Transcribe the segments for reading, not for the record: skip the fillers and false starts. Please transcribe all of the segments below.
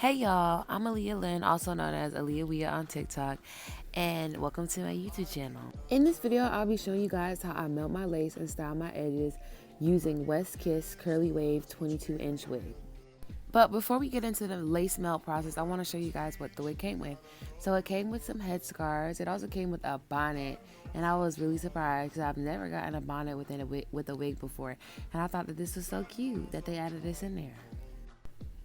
Hey y'all, I'm Aaliyah Lynn, also known as Aaliyah Wea on TikTok, and welcome to my YouTube channel. In this video, I'll be showing you guys how I melt my lace and style my edges using Westkiss Curly Wave 22-inch wig. But before we get into the lace melt process, I want to show you guys what the wig came with. So it came with some head scarves. It also came with a bonnet, and I was really surprised because I've never gotten a bonnet with a wig before, and I thought that this was so cute that they added this in there.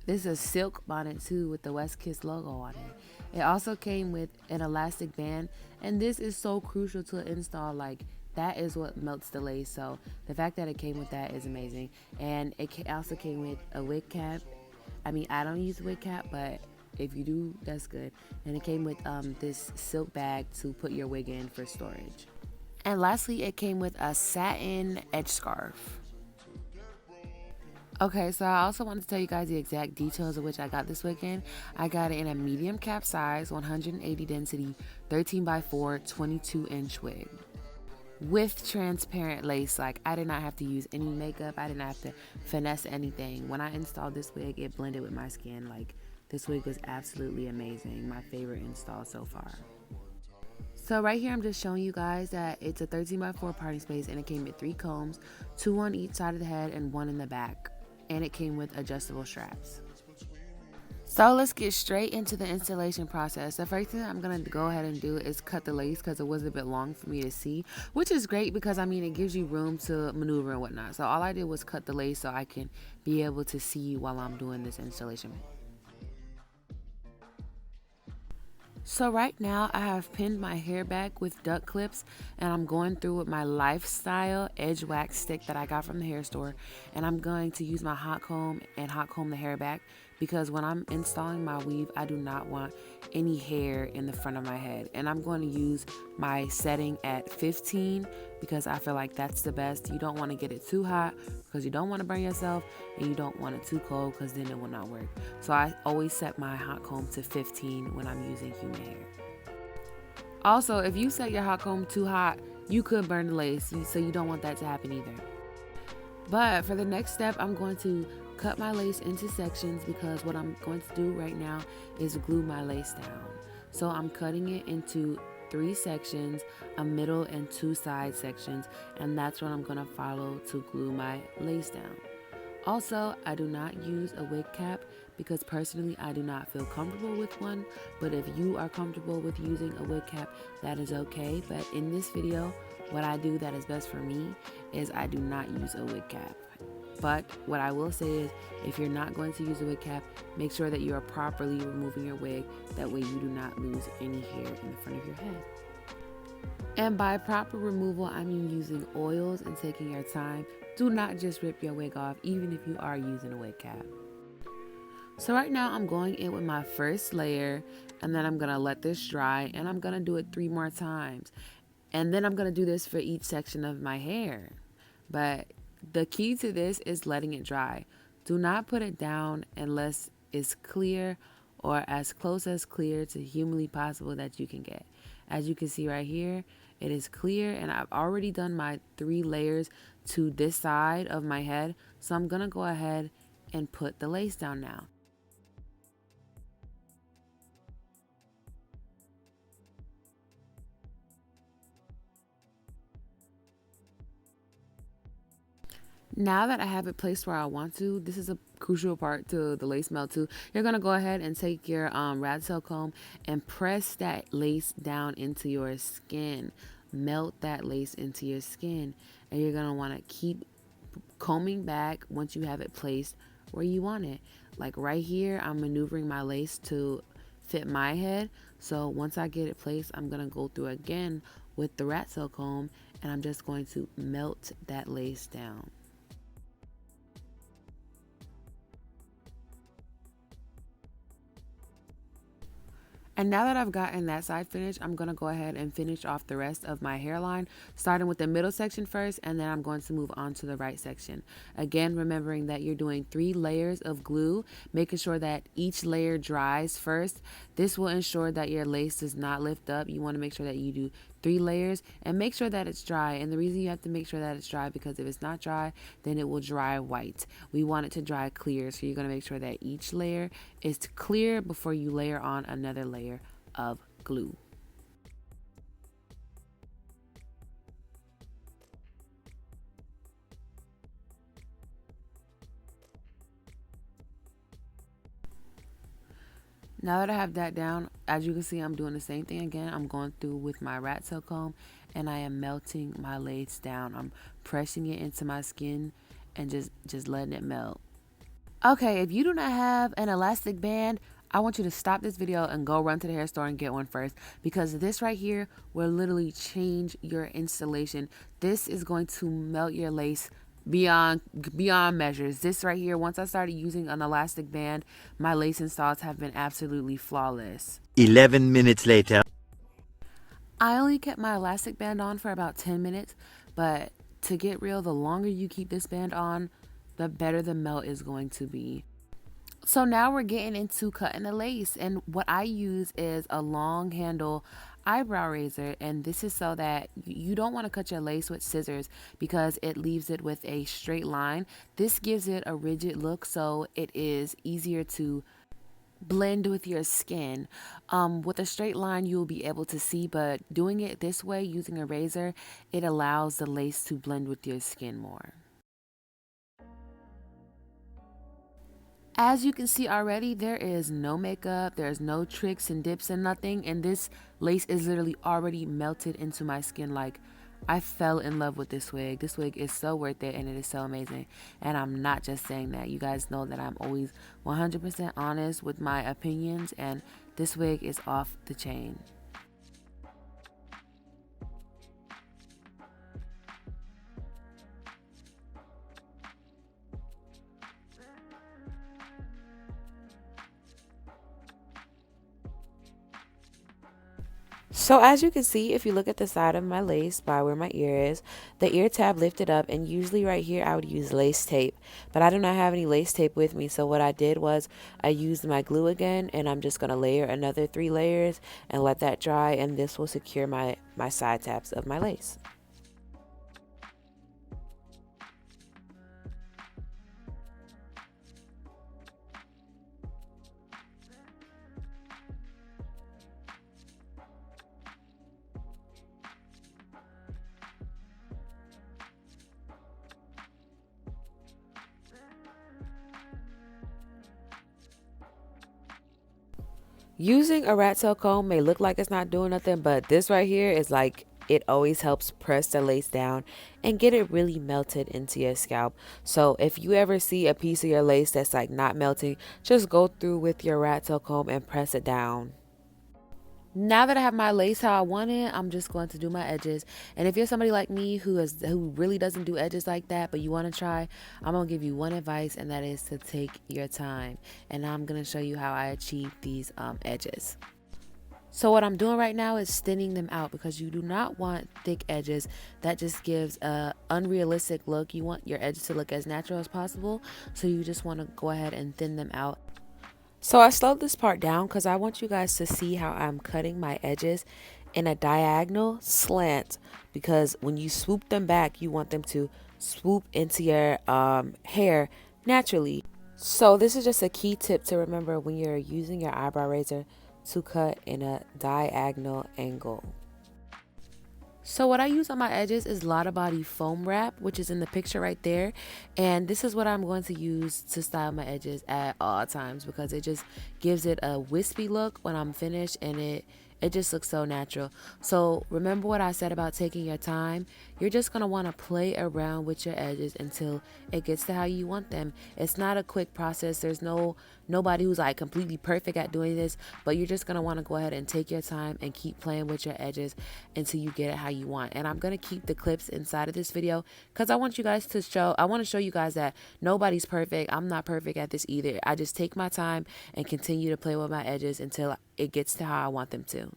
This is a silk bonnet too with the Westkiss logo on it. It also came with an elastic band, and this is so crucial to install. Like, that is what melts the lace, so the fact that it came with that is amazing. And it also came with a wig cap. I mean, I don't use a wig cap, but if you do, that's good. And it came with this silk bag to put your wig in for storage. And lastly, it came with a satin edge scarf. Okay, so I also wanted to tell you guys the exact details of which I got this wig in. I got it in a medium cap size, 180 density, 13x4, 22-inch wig. With transparent lace. Like, I did not have to use any makeup. I didn't have to finesse anything. When I installed this wig, it blended with my skin. Like, this wig was absolutely amazing. My favorite install so far. So right here, I'm just showing you guys that it's a 13x4 party space, and it came with 3 combs, 2 on each side of the head and 1 in the back. And it came with adjustable straps. So let's get straight into the installation process. The first thing I'm gonna go ahead and do is cut the lace because it was a bit long for me to see, which is great because I mean it gives you room to maneuver and whatnot. So all I did was cut the lace so I can be able to see while I'm doing this installation. So right now I have pinned my hair back with duck clips, and I'm going through with my Lifestyle edge wax stick that I got from the hair store, and I'm going to use my hot comb and hot comb the hair back because when I'm installing my weave, I do not want any hair in the front of my head. And I'm going to use my setting at 15 because I feel like that's the best. You don't want to get it too hot because you don't want to burn yourself, and you don't want it too cold because then it will not work. So I always set my hot comb to 15 when I'm using human hair. Also, if you set your hot comb too hot, you could burn the lace, so you don't want that to happen either. But for the next step, I'm going to cut my lace into sections because what I'm going to do right now is glue my lace down. So I'm cutting it into 3 sections, a middle and 2 side sections, and that's what I'm going to follow to glue my lace down. Also, I do not use a wig cap because personally I do not feel comfortable with one, but if you are comfortable with using a wig cap, that is okay. But in this video, what I do that is best for me is I do not use a wig cap. But what I will say is, if you're not going to use a wig cap, make sure that you are properly removing your wig. That way you do not lose any hair in the front of your head. And by proper removal, I mean using oils and taking your time. Do not just rip your wig off, even if you are using a wig cap. So right now I'm going in with my first layer, and then I'm going to let this dry, and I'm going to do it 3 more times. And then I'm going to do this for each section of my hair. But the key to this is letting it dry. Do not put it down unless it's clear or as close as clear to humanly possible that you can get. As you can see right here, it is clear, and I've already done my 3 layers to this side of my head. So I'm going to go ahead and put the lace down now. Now that I have it placed where I want to, this is a crucial part to the lace melt too. You're going to go ahead and take your rat tail comb and press that lace down into your skin. Melt that lace into your skin, and you're going to want to keep combing back once you have it placed where you want it. Like right here, I'm maneuvering my lace to fit my head. So once I get it placed, I'm going to go through again with the rat tail comb, and I'm just going to melt that lace down. And now that I've gotten that side finished, I'm going to go ahead and finish off the rest of my hairline, starting with the middle section first, and then I'm going to move on to the right section. Again, remembering that you're doing 3 layers of glue, making sure that each layer dries first. This will ensure that your lace does not lift up. You want to make sure that you do 3 layers, and make sure that it's dry. And the reason you have to make sure that it's dry, because if it's not dry, then it will dry white. We want it to dry clear, so you're going to make sure that each layer is clear before you layer on another layer of glue. Now that I have that down, as you can see, I'm doing the same thing again. I'm going through with my rat tail comb, and I am melting my lace down. I'm pressing it into my skin and just letting it melt. Okay, if you do not have an elastic band, I want you to stop this video and go run to the hair store and get one first, because this right here will literally change your installation. This is going to melt your lace beyond measures. This right here, once I started using an elastic band, my lace installs have been absolutely flawless. 11 minutes later. I only kept my elastic band on for about 10 minutes, but to get real, the longer you keep this band on, the better the melt is going to be. So now we're getting into cutting the lace, and what I use is a long handle eyebrow razor, and this is so that you don't want to cut your lace with scissors because it leaves it with a straight line. This gives it a rigid look, so it is easier to blend with your skin. With a straight line you'll be able to see, but doing it this way using a razor, it allows the lace to blend with your skin more. As you can see already, there is no makeup, there's no tricks and dips and nothing, and this lace is literally already melted into my skin. Like, I fell in love with this wig. This wig is so worth it, and it is so amazing. And I'm not just saying that. You guys know that I'm always 100% honest with my opinions, and this wig is off the chain. So as you can see, if you look at the side of my lace by where my ear is, the ear tab lifted up, and usually right here I would use lace tape, but I do not have any lace tape with me. So what I did was I used my glue again, and I'm just going to layer another 3 layers and let that dry, and this will secure my side tabs of my lace. Using a rat tail comb may look like it's not doing nothing, but this right here is like, it always helps press the lace down and get it really melted into your scalp. So if you ever see a piece of your lace that's like not melting, just go through with your rat tail comb and press it down. Now that I have my lace how I want it, I'm just going to do my edges. And if you're somebody like me who really doesn't do edges like that, but you want to try, I'm going to give you one advice, and that is to take your time. And I'm going to show you how I achieve these edges. So what I'm doing right now is thinning them out, because you do not want thick edges. That just gives a unrealistic look. You want your edges to look as natural as possible. So you just want to go ahead and thin them out. So I slowed this part down because I want you guys to see how I'm cutting my edges in a diagonal slant, because when you swoop them back, you want them to swoop into your hair naturally. So this is just a key tip to remember when you're using your eyebrow razor, to cut in a diagonal angle. So what I use on my edges is Lotta Body foam wrap, which is in the picture right there. And this is what I'm going to use to style my edges at all times, because it just gives it a wispy look when I'm finished, and it just looks so natural. So remember what I said about taking your time. You're just going to want to play around with your edges until it gets to how you want them. It's not a quick process. There's nobody who's like completely perfect at doing this, but you're just going to want to go ahead and take your time and keep playing with your edges until you get it how you want. And I'm going to keep the clips inside of this video because I want to show you guys that nobody's perfect. I'm not perfect at this either. I just take my time and continue to play with my edges until it gets to how I want them to.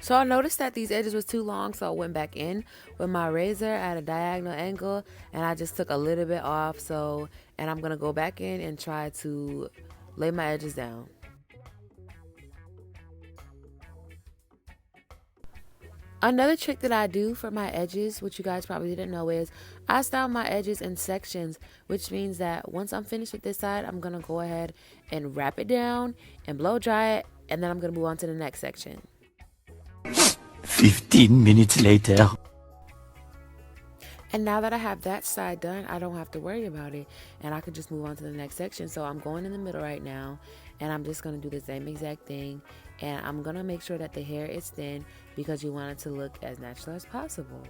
So I noticed that these edges was too long, so I went back in with my razor at a diagonal angle, and I just took a little bit off. And I'm gonna go back in and try to lay my edges down. Another trick that I do for my edges, which you guys probably didn't know, is I style my edges in sections, which means that once I'm finished with this side, I'm gonna go ahead and wrap it down and blow dry it, and then I'm gonna move on to the next section. 15 minutes later. And now that I have that side done, I don't have to worry about it, and I can just move on to the next section. So I'm going in the middle right now, and I'm just going to do the same exact thing, and I'm going to make sure that the hair is thin because you want it to look as natural as possible.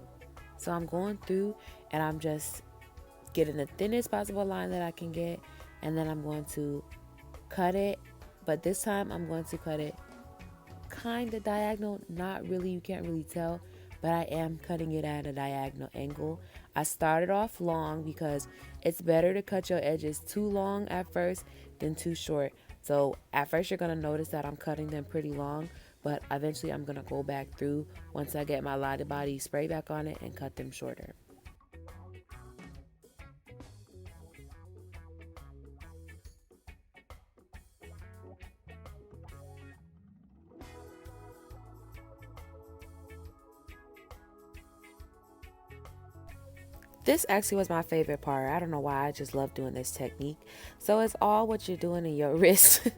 So I'm going through, and I'm just getting the thinnest possible line that I can get, and then I'm going to cut it, but this time I'm going to cut it kind of diagonal. Not really, you can't really tell, but I am cutting it at a diagonal angle. I started off long because it's better to cut your edges too long at first than too short. So at first you're going to notice that I'm cutting them pretty long, but eventually I'm going to go back through once I get my Lottie Body spray back on it and cut them shorter. This actually was my favorite part. I don't know why, I just love doing this technique. So it's all what you're doing in your wrist.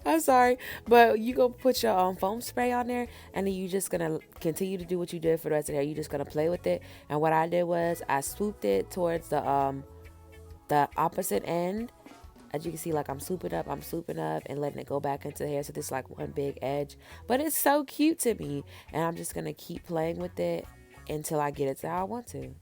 I'm sorry, but you go put your foam spray on there, and then you just gonna continue to do what you did for the rest of the hair. You just gonna play with it. And what I did was I swooped it towards the opposite end. As you can see, like I'm swooping up and letting it go back into the hair. So this is like one big edge, but it's so cute to me, and I'm just gonna keep playing with it until I get it to how I want to.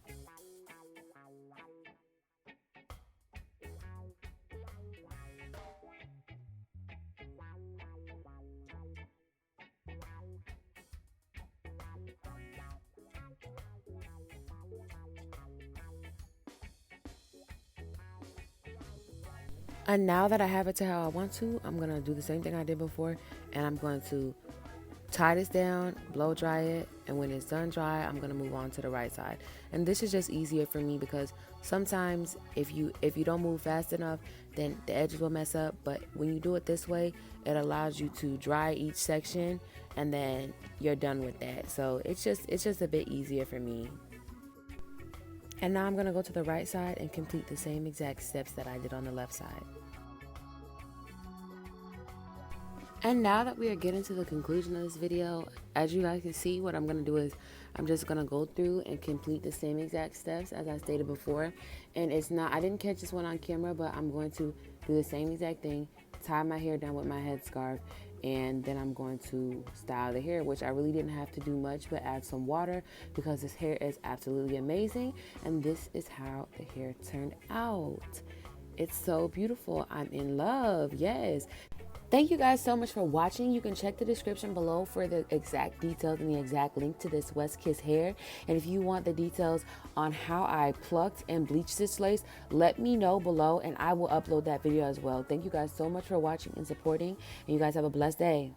And now that I have it to how I want to, I'm going to do the same thing I did before, and I'm going to tie this down, blow dry it, and when it's done dry, I'm going to move on to the right side. And this is just easier for me because sometimes if you don't move fast enough, then the edges will mess up, but when you do it this way, it allows you to dry each section, and then you're done with that. So it's just a bit easier for me. And now I'm going to go to the right side and complete the same exact steps that I did on the left side. And now that we are getting to the conclusion of this video, as you guys can see, what I'm going to do is I'm just going to go through and complete the same exact steps as I stated before. And I didn't catch this one on camera, but I'm going to do the same exact thing, tie my hair down with my headscarf, and then I'm going to style the hair, which I really didn't have to do much but add some water because this hair is absolutely amazing. And this is how the hair turned out. It's so beautiful. I'm in love. Yes. Thank you guys so much for watching. You can check the description below for the exact details and the exact link to this Westkiss hair. And if you want the details on how I plucked and bleached this lace, let me know below and I will upload that video as well. Thank you guys so much for watching and supporting, and you guys have a blessed day.